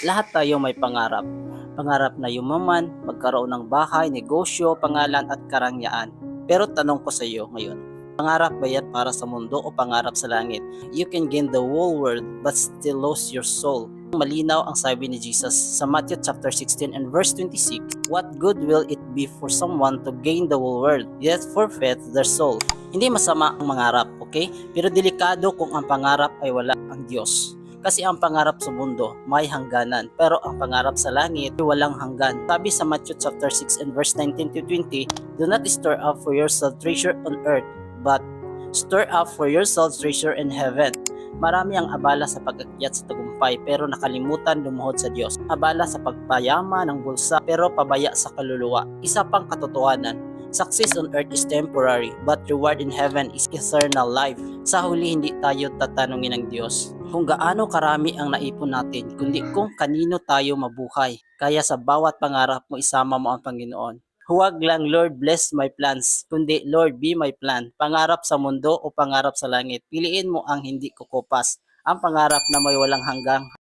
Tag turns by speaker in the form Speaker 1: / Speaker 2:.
Speaker 1: Lahat tayo may pangarap. Pangarap na yumaman, magkaroon ng bahay, negosyo, pangalan at karangyaan. Pero tanong ko sa iyo ngayon, pangarap ba yan para sa mundo o pangarap sa langit? You can gain the whole world but still lose your soul. Malinaw ang sabi ni Jesus sa Matthew chapter 16 and verse 26, what good will it be for someone to gain the whole world, yet forfeit their soul? Hindi masama ang mangarap, okay? Pero delikado kung ang pangarap ay wala ang Diyos. Kasi ang pangarap sa mundo may hangganan, pero ang pangarap sa langit ay walang hanggan. Sabi sa Matthew chapter 6 and verse 19 to 20, do not store up for yourself treasure on earth, but store up for yourselves treasure in heaven. Marami ang abala sa pag-akyat sa tagumpay pero nakalimutan lumuhod sa Diyos. Abala sa pagpayaman ng bulsa pero pabaya sa kaluluwa. Isa pang katotohanan, success on earth is temporary but reward in heaven is eternal life. Sa huli hindi tayo tatanungin ng Diyos kung gaano karami ang naipon natin, kundi kung kanino tayo mabuhay. Kaya sa bawat pangarap mo isama mo ang Panginoon. Huwag lang Lord bless my plans, kundi Lord be my plan. Pangarap sa mundo o pangarap sa langit, piliin mo ang hindi kukupas. Ang pangarap na may walang hanggang